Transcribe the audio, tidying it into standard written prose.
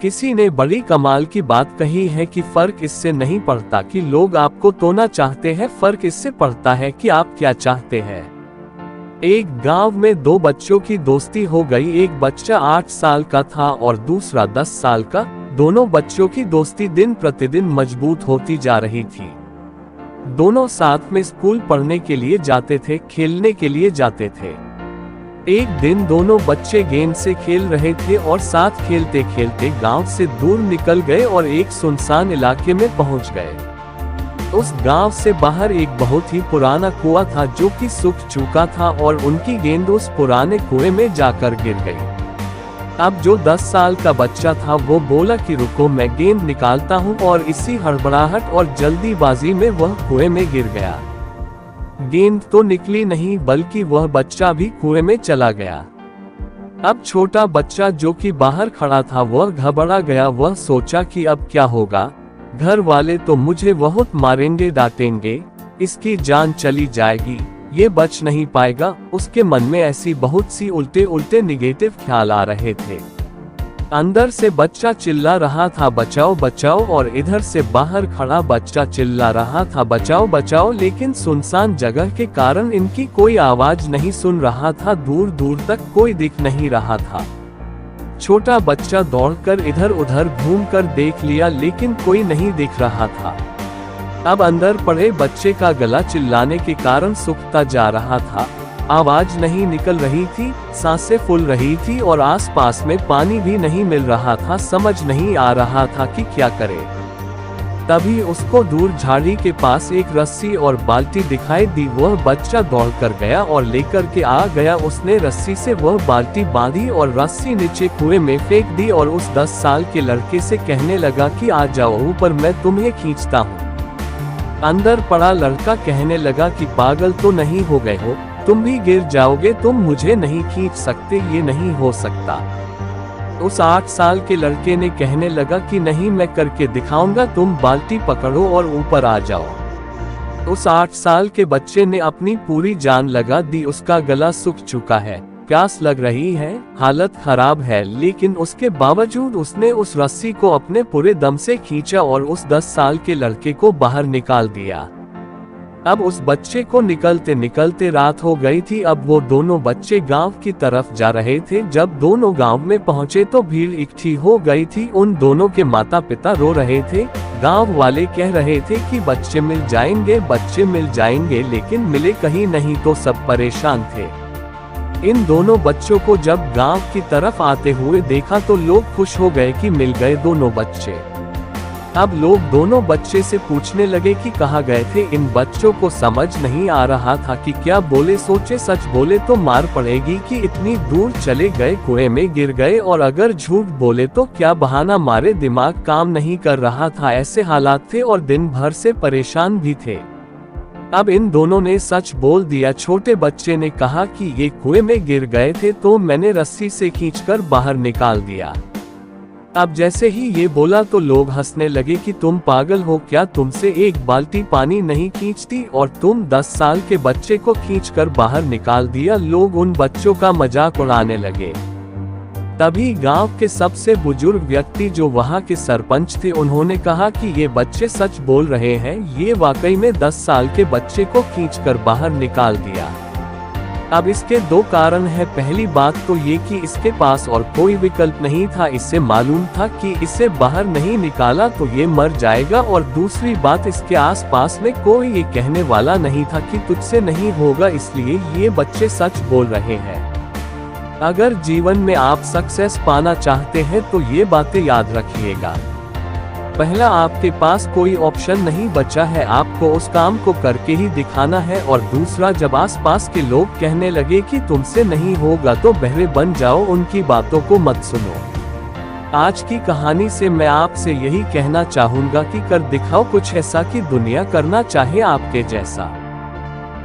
किसी ने बड़ी कमाल की बात कही है कि फर्क इससे नहीं पड़ता कि लोग आपको तोड़ना चाहते हैं, फर्क इससे पड़ता है कि आप क्या चाहते हैं। एक गांव में दो बच्चों की दोस्ती हो गई। एक बच्चा 8 साल का था और दूसरा 10 साल का। दोनों बच्चों की दोस्ती दिन प्रतिदिन मजबूत होती जा रही थी। दोनों साथ में स्कूल पढ़ने के लिए जाते थे, खेलने के लिए जाते थे। एक दिन दोनों बच्चे गेंद से खेल रहे थे और साथ खेलते खेलते गांव से दूर निकल गए और एक सुनसान इलाके में पहुंच गए। उस गांव से बाहर एक बहुत ही पुराना कुआं था जो कि सूख चुका था और उनकी गेंद उस पुराने कुएं में जाकर गिर गई। अब जो 10 साल का बच्चा था वो बोला कि रुको, मैं गेंद निकालता हूँ, और इसी हड़बड़ाहट और जल्दीबाजी में वह कुएं में गिर गया। गेंद तो निकली नहीं बल्कि वह बच्चा भी कुएं में चला गया। अब छोटा बच्चा जो कि बाहर खड़ा था वह घबरा गया। वह सोचा कि अब क्या होगा, घर वाले तो मुझे बहुत मारेंगे, डांटेंगे, इसकी जान चली जाएगी, ये बच नहीं पाएगा। उसके मन में ऐसी बहुत सी उल्टे उल्टे निगेटिव ख्याल आ रहे थे। अंदर से बच्चा चिल्ला रहा था बचाओ बचाओ, और इधर से बाहर खड़ा बच्चा चिल्ला रहा था बचाओ बचाओ, लेकिन सुनसान जगह के कारण इनकी कोई आवाज नहीं सुन रहा था। दूर दूर तक कोई दिख नहीं रहा था। छोटा बच्चा दौड़कर इधर उधर घूमकर देख लिया लेकिन कोई नहीं दिख रहा था। अब अंदर पड़े बच्चे का गला चिल्लाने के कारण सूखता जा रहा था। आवाज नहीं निकल रही थी, सांसें फूल रही थी और आसपास में पानी भी नहीं मिल रहा था। समझ नहीं आ रहा था कि क्या करे। तभी उसको दूर झाड़ी के पास एक रस्सी और बाल्टी दिखाई दी। वह बच्चा दौड़कर गया और लेकर के आ गया। उसने रस्सी से वह बाल्टी बांधी और रस्सी नीचे कुएं में फेंक दी और उस 10 साल के लड़के से कहने लगा कि आ जाओ ऊपर, मैं तुम्हें खींचता हूँ। अंदर पड़ा लड़का कहने लगा कि पागल तो नहीं हो गए हो, तुम भी गिर जाओगे, तुम मुझे नहीं खींच सकते, ये नहीं हो सकता। उस 8 साल के लड़के ने कहने लगा कि नहीं, मैं करके दिखाऊंगा, तुम बाल्टी पकड़ो और ऊपर आ जाओ। उस 8 साल के बच्चे ने अपनी पूरी जान लगा दी। उसका गला सूख चुका है, प्यास लग रही है, हालत खराब है, लेकिन उसके बावजूद उसने उस रस्सी को अपने पूरे दम से खींचा और उस 10 साल के लड़के को बाहर निकाल दिया। अब उस बच्चे को निकलते निकलते रात हो गई थी। अब वो दोनों बच्चे गांव की तरफ जा रहे थे। जब दोनों गांव में पहुंचे तो भीड़ इकट्ठी हो गई थी। उन दोनों के माता पिता रो रहे थे। गांव वाले कह रहे थे कि बच्चे मिल जाएंगे, बच्चे मिल जाएंगे, लेकिन मिले कहीं नहीं। तो सब परेशान थे। इन दोनों बच्चों को जब गांव की तरफ आते हुए देखा तो लोग खुश हो गए कि मिल गए दोनों बच्चे। अब लोग दोनों बच्चे से पूछने लगे कि कहाँ गए थे। इन बच्चों को समझ नहीं आ रहा था कि क्या बोले। सोचे सच बोले तो मार पड़ेगी कि इतनी दूर चले गए, कुएं में गिर गए, और अगर झूठ बोले तो क्या बहाना मारे। दिमाग काम नहीं कर रहा था। ऐसे हालात थे और दिन भर से परेशान भी थे। अब इन दोनों ने सच बोल दिया। छोटे बच्चे ने कहा कि ये कुएं में गिर गए थे तो मैंने रस्सी से खींचकर बाहर निकाल दिया। अब जैसे ही ये बोला तो लोग हंसने लगे कि तुम पागल हो क्या, तुमसे एक बाल्टी पानी नहीं खींचती और तुम 10 साल के बच्चे को खींचकर बाहर निकाल दिया। लोग उन बच्चों का मजाक उड़ाने लगे। तभी गांव के सबसे बुजुर्ग व्यक्ति जो वहां के सरपंच थे, उन्होंने कहा कि ये बच्चे सच बोल रहे हैं, ये वाकई में 10 साल के बच्चे को खींचकर बाहर निकाल दिया। अब इसके 2 कारण हैं। पहली बात तो ये कि इसके पास और कोई विकल्प नहीं था। इससे मालूम था कि इसे बाहर नहीं निकाला तो ये मर जाएगा, और दूसरी बात, इसके आसपास में कोई ये कहने वाला नहीं था कि तुझसे नहीं होगा, इसलिए ये बच्चे सच बोल रहे हैं। अगर जीवन में आप सक्सेस पाना चाहते हैं तो ये बातें याद रखिएगा। पहला, आपके पास कोई ऑप्शन नहीं बचा है, आपको उस काम को करके ही दिखाना है। और दूसरा, जब आसपास के लोग कहने लगे कि तुमसे नहीं होगा तो बहरे बन जाओ, उनकी बातों को मत सुनो। आज की कहानी से मैं आपसे यही कहना चाहूंगा कि कर दिखाओ कुछ ऐसा कि दुनिया करना चाहे आपके जैसा।